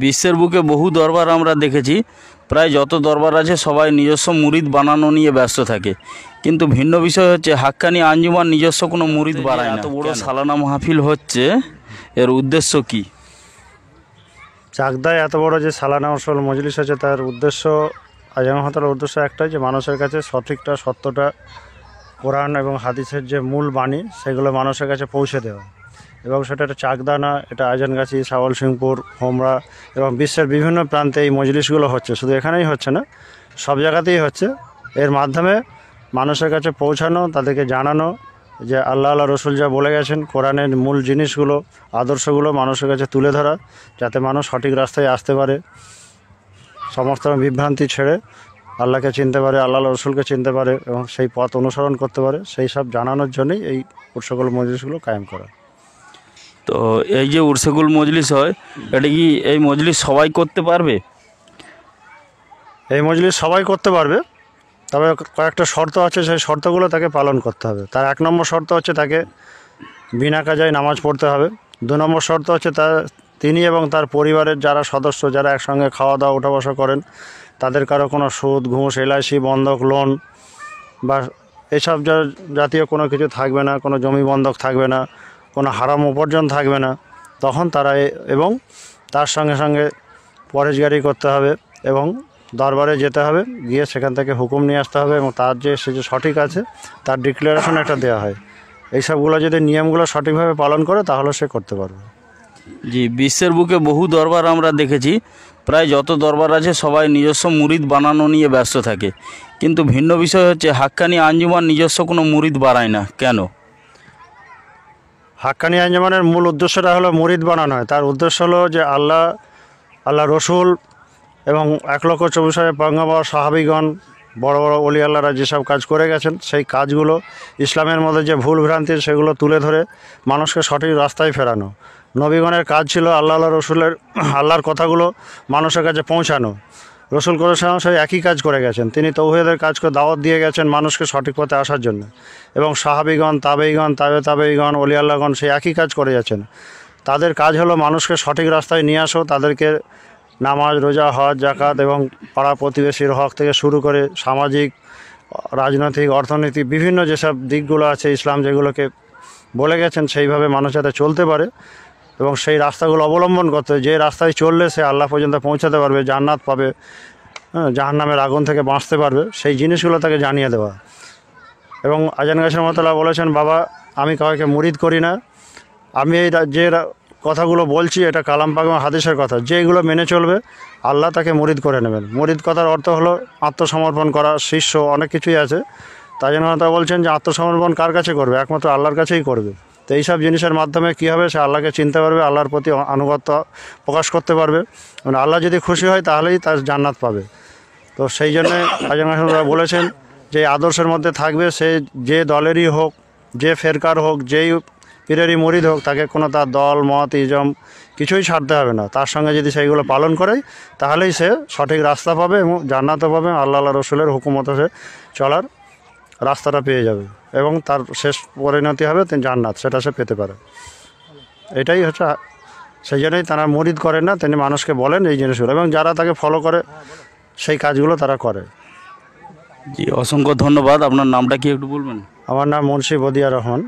বিশ্বের বুকে বহু দরবার আমরা দেখেছি, প্রায় যত দরবার আছে সবাই নিজস্ব মুরিদ বানানো নিয়ে ব্যস্ত থাকে। কিন্তু ভিন্ন বিষয় হচ্ছে হাক্কানি আঞ্জুমান নিজস্ব কোনো মুরিদ বানায় না। এত বড় সালানা মাহফিল হচ্ছে, এর উদ্দেশ্য কি? চাকদায় এত বড় যে সালানা আসল মজলিস আছে, তার উদ্দেশ্য আজমহতার উদ্দেশ্য একটাই, যে মানুষের কাছে সঠিকটা সত্যটা কোরআন এবং হাদিসের যে মূল বাণী সেগুলো মানুষের কাছে পৌঁছে দেওয়া। এবং সেটা একটা চাকদা না, এটা আজানগাছি, সাওয়াল সিংপুর, হোমরা এবং বিশ্বের বিভিন্ন প্রান্তে এই মজলিসগুলো হচ্ছে। শুধু এখানেই হচ্ছে না, সব জায়গাতেই হচ্ছে। এর মাধ্যমে মানুষের কাছে পৌঁছানো, তাদেরকে জানানো যে আল্লাহ রসুল যা বলে গেছেন, কোরআনের মূল জিনিসগুলো, আদর্শগুলো মানুষের কাছে তুলে ধরা, যাতে মানুষ সঠিক রাস্তায় আসতে পারে, সমস্ত বিভ্রান্তি ছেড়ে আল্লাহকে চিনতে পারে, আল্লাহ রসুলকে চিনতে পারে এবং সেই পথ অনুসরণ করতে পারে। সেই সব জানানোর জন্যই এই উৎসগুল মজলিসগুলো কায়েম করা। তো এই যে উরসেগুল মজলিস হয়, এটা কি এই মজলিস সবাই করতে পারবে? এই মজলিস সবাই করতে পারবে, তবে কয়েকটা শর্ত আছে, সেই শর্তগুলো তাকে পালন করতে হবে। তার 1 নম্বর শর্ত হচ্ছে তাকে বিনা কাজায় নামাজ পড়তে হবে। 2 নম্বর শর্ত হচ্ছে তিনি এবং তার পরিবারের যারা সদস্য, যারা একসঙ্গে খাওয়া দাওয়া উঠা বসা করেন, তাদের কারো কোনো সুদ, ঘুষ, এলআইসি, বন্ধক, লোন বা এসব জাতীয় কোনো কিছু থাকবে না, কোনো জমি বন্ধক থাকবে না, কোনো হারাম উপার্জন থাকবে না। তখন তারা এবং তার সঙ্গে সঙ্গে পরেশগারি করতে হবে এবং দরবারে যেতে হবে, গিয়ে সেখান থেকে হুকুম নিয়ে আসতে হবে এবং তার সে যে সঠিক আছে তার ডিক্লারেশন একটা দেওয়া হয়। এইসবগুলো যদি নিয়মগুলো সঠিকভাবে পালন করে তাহলে সে করতে পারবে। জি, বিশ্বের বুকে বহু দরবার আমরা দেখেছি, প্রায় যত দরবার আছে সবাই নিজস্ব মুরিদ বানানো নিয়ে ব্যস্ত থাকে। কিন্তু ভিন্ন বিষয় হচ্ছে হাক্কানি আঞ্জুমান নিজস্ব কোনো মুরিদ বানায় না, কেন? হাক্কানি আঞ্জুমানের মূল উদ্দেশ্যটা হলো মুরিদ বানানো হয়। তার উদ্দেশ্য হলো যে আল্লাহ রসুল এবং 1,24,000 পয়গম্বর, সাহাবীগণ, বড় বড় ওলি আল্লাহরা যেসব কাজ করে গেছেন, সেই কাজগুলো, ইসলামের মধ্যে যে ভুল ভ্রান্তি সেগুলো তুলে ধরে মানুষকে সঠিক রাস্তায় ফেরানো। নবীগণের কাজ ছিল আল্লাহর কথাগুলো মানুষের কাছে পৌঁছানো। রসুল করেছেন সেই একই কাজ করে গেছেন, তিনি তৌহিদের কাজকে দাওয়াত দিয়ে গেছেন মানুষকে সঠিক পথে আসার জন্য। এবং সাহাবীগণ, তাবেঈগণ, ওলি আল্লাহগণ সেই একই কাজ করে যাচ্ছেন। তাদের কাজ হলো মানুষকে সঠিক রাস্তায় নিয়ে আসো, তাদেরকে নামাজ, রোজা, হজ, জাকাত এবং পাড়া প্রতিবেশীর হক থেকে শুরু করে সামাজিক, রাজনৈতিক, অর্থনৈতিক বিভিন্ন যেসব দিকগুলো আছে ইসলাম যেগুলোকে বলে গেছেন, সেইভাবে মানুষ যাতে চলতে পারে এবং সেই রাস্তাগুলো অবলম্বন করতে, যে রাস্তায় চললে সে আল্লাহ পর্যন্ত পৌঁছাতে পারবে, জান্নাত পাবে, জাহান্নামের আগুন থেকে বাঁচতে পারবে, সেই জিনিসগুলো তাকে জানিয়ে দেওয়া। এবং আজানগাছি রহমাতুল্লাহ বলেছেন, বাবা আমি কাউকে মুরিদ করি না, আমি এই যে কথাগুলো বলছি এটা কালাম পাক এবং হাদিসের কথা, যেগুলো মেনে চলবে আল্লাহ তাকে মুরিদ করে নেবেন। মুরিদ কথার অর্থ হলো আত্মসমর্পণ করা, শিষ্য, অনেক কিছুই আছে। তাই জন্য তারা বলছেন যে আত্মসমর্পণ কার কাছে করবে? একমাত্র আল্লাহর কাছেই করবে। তো এইসব জিনিসের মাধ্যমে কী হবে, সে আল্লাহকে চিনতে পারবে, আল্লাহর প্রতি আনুগত্য প্রকাশ করতে পারবে, মানে আল্লাহ যদি খুশি হয় তাহলেই তার জান্নাত পাবে। তো সেই জন্যে আজানগাছিরা বলেছেন যে আদর্শের মধ্যে থাকবে, সে যে দলেরই হোক, যে ফেরকার হোক, যেই পীরেরই মুরিদ হোক, তাকে কোনো তার দল, মত, ইজম কিছুই ছাড়তে হবে না। তার সঙ্গে যদি সেইগুলো পালন করে তাহলেই সে সঠিক রাস্তা পাবে এবং জান্নাতও পাবে, আল্লাহ রসুলের হুকুমতে সে চলার রাস্তাটা পেয়ে যাবে এবং তার শেষ পরিণতি হবে তিনি জান্নাত, সেটা সে পেতে পারে। এটাই হচ্ছে, সেই জন্যই তারা মুরিদ করেন না, তিনি মানুষকে বলেন এই জিনিসগুলো এবং যারা তাকে ফলো করে সেই কাজগুলো তারা করে। জি, অসংখ্য ধন্যবাদ। আপনার নামটা কি একটু বলবেন? আমার নাম মুন্সি বদিয়া রহমান।